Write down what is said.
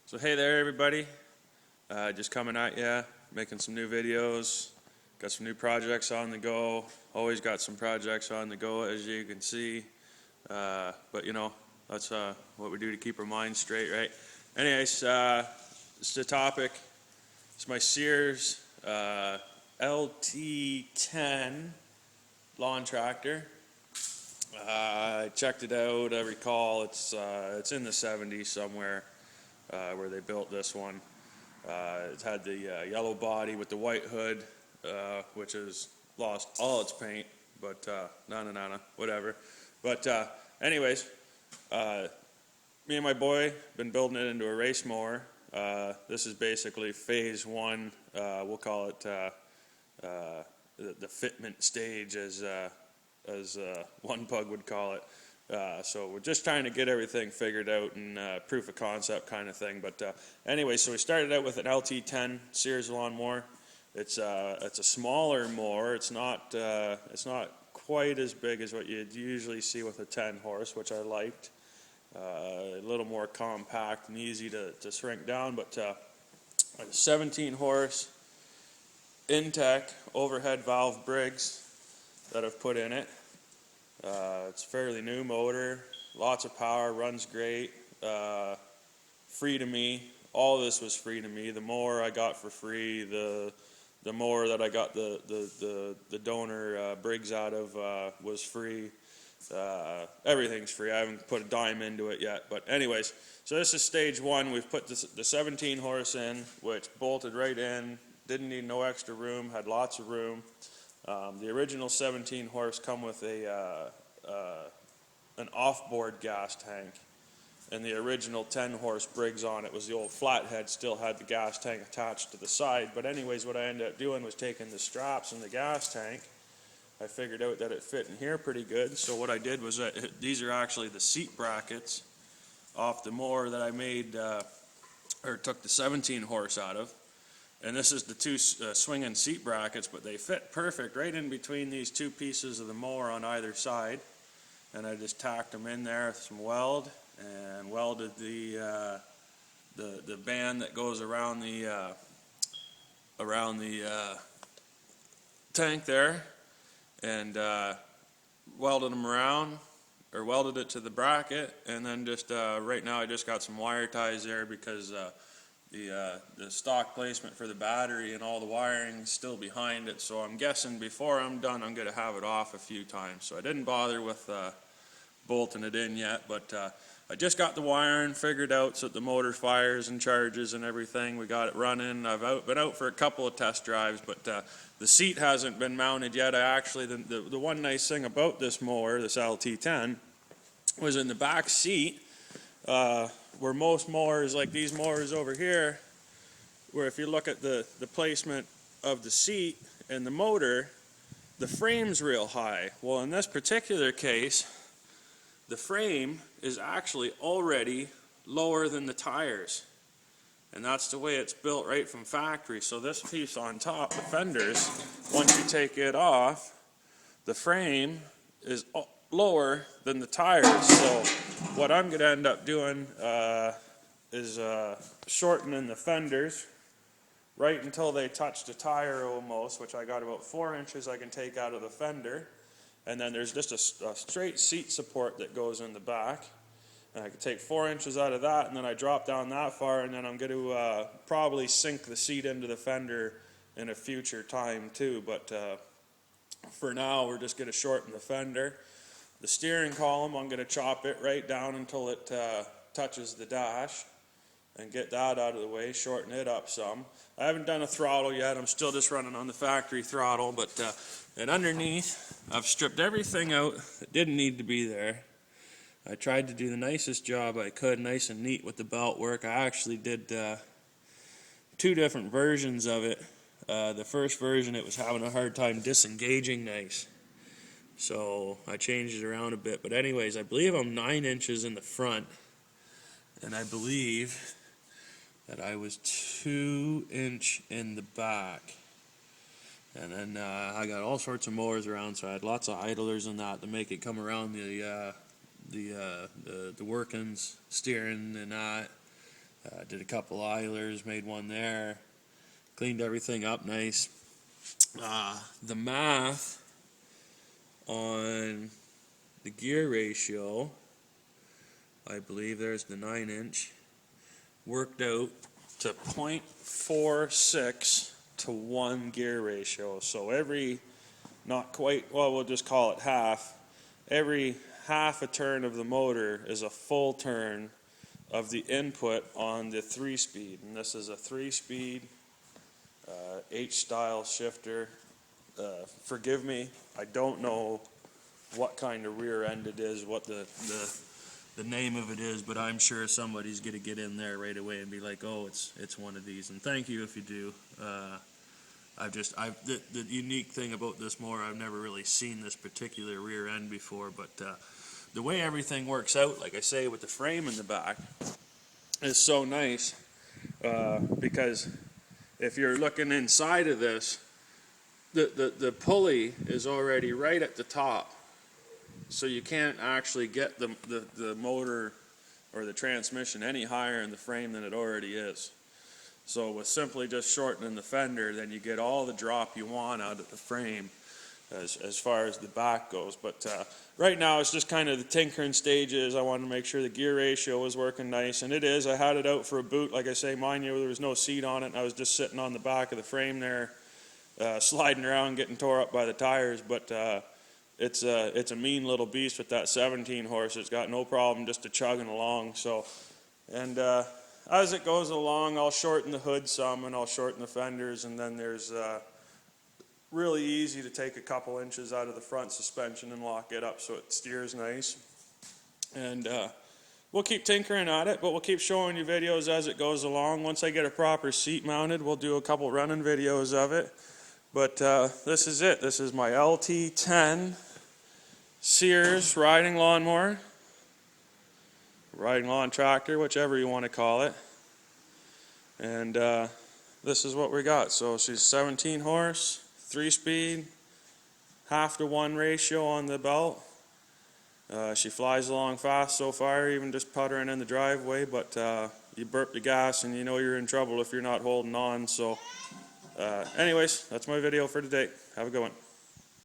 So hey there everybody, just coming at ya, making some new videos, got some new projects on the go, always got some projects on the go as you can see, but you know, that's what we do to keep our minds straight, right? Anyways, it's the topic, it's my Sears LT10 lawn tractor. I checked it out, I recall it's in the 70s somewhere. Where they built this one. It had the yellow body with the white hood, which has lost all its paint, but whatever. But anyways, me and my boy been building it into a race mower. This is basically phase one. We'll call it the fitment stage, as one pug would call it. So we're just trying to get everything figured out and proof of concept kind of thing. But anyway, so we started out with an LT10 Sears lawnmower. It's a smaller mower. It's not quite as big as what you'd usually see with a 10 horse, which I liked. A little more compact and easy to shrink down. But a 17 horse Intech overhead valve Briggs that I've put in it. It's a fairly new motor, lots of power, runs great, free to me. All of this was free to me. The mower I got for free, the mower that I got the donor Briggs out of was free. Everything's free. I haven't put a dime into it yet. But anyways, so this is stage one. We've put the 17 horse in, which bolted right in, didn't need no extra room, had lots of room. The original 17 horse come with an off-board gas tank, and the original 10 horse Briggs on it was the old flathead, still had the gas tank attached to the side. But anyways, what I ended up doing was taking the straps in the gas tank. I figured out that it fit in here pretty good, so what I did was these are actually the seat brackets off the mower that I made, or took the 17 horse out of. And this is the two swinging seat brackets, but they fit perfect right in between these two pieces of the mower on either side. And I just tacked them in there with some weld and welded the band that goes around the tank there, and welded them around, or welded it to the bracket. And then just right now I just got some wire ties there because the stock placement for the battery and all the wiring is still behind it, so I'm guessing before I'm done I'm going to have it off a few times. So I didn't bother with bolting it in yet, but I just got the wiring figured out so that the motor fires and charges and everything. We got it running. I've been out for a couple of test drives, but the seat hasn't been mounted yet. The one nice thing about this mower, this LT10, was in the back seat. Where most mowers, like these mowers over here, where if you look at the placement of the seat and the motor, the frame's real high. Well, in this particular case, the frame is actually already lower than the tires. And that's the way it's built right from factory. So this piece on top, the fenders, once you take it off, the frame is lower than the tires. So what I'm going to end up doing is shortening the fenders right until they touch the tire almost, which I got about 4 inches I can take out of the fender. And then there's just a straight seat support that goes in the back. And I can take 4 inches out of that, and then I drop down that far, and then I'm going to probably sink the seat into the fender in a future time too. But for now, we're just going to shorten the fender. The steering column, I'm going to chop it right down until it touches the dash and get that out of the way, shorten it up some. I haven't done a throttle yet. I'm still just running on the factory throttle, but and underneath, I've stripped everything out that didn't need to be there. I tried to do the nicest job I could, nice and neat with the belt work. I actually did 2 different versions of it. The first version, it was having a hard time disengaging nice. So I changed it around a bit. But anyways, I believe I'm 9 inches in the front. And I believe that I was 2 inch in the back. And then I got all sorts of mowers around, so I had lots of idlers and that to make it come around the workings, steering and that. Did a couple idlers, made one there, cleaned everything up nice. The math on the gear ratio, I believe there's the 9-inch, worked out to 0.46 to 1 gear ratio. So every, not quite, well, we'll just call it half, every half a turn of the motor is a full turn of the input on the 3-speed. And this is a 3-speed H-style shifter. Forgive me, I don't know what kind of rear end it is, what the name of it is, but I'm sure somebody's going to get in there right away and be like, oh, it's one of these. And thank you if you do. The unique thing about this mower, I've never really seen this particular rear end before, but the way everything works out, like I say, with the frame in the back, is so nice, because if you're looking inside of this, the pulley is already right at the top, so you can't actually get the motor or the transmission any higher in the frame than it already is. So with simply just shortening the fender, then you get all the drop you want out of the frame as far as the back goes. But right now it's just kind of the tinkering stages. I wanted to make sure the gear ratio was working nice, and it is. I had it out for a boot. Like I say, mind you, there was no seat on it, and I was just sitting on the back of the frame there, sliding around, getting tore up by the tires. But it's a mean little beast with that 17 horse. It's got no problem just to chugging along. So, and as it goes along, I'll shorten the hood some, and I'll shorten the fenders, and then there's really easy to take a couple inches out of the front suspension and lock it up so it steers nice. And we'll keep tinkering at it, but we'll keep showing you videos as it goes along. Once I get a proper seat mounted, we'll do a couple running videos of it. But this is it. This is my LT10 Sears riding lawnmower, riding lawn tractor, whichever you want to call it. And this is what we got. So she's 17 horse, 3-speed, 1/2-to-1 ratio on the belt. She flies along fast so far, even just puttering in the driveway, but you burp the gas and you know you're in trouble if you're not holding on. So anyways, that's my video for today. Have a good one.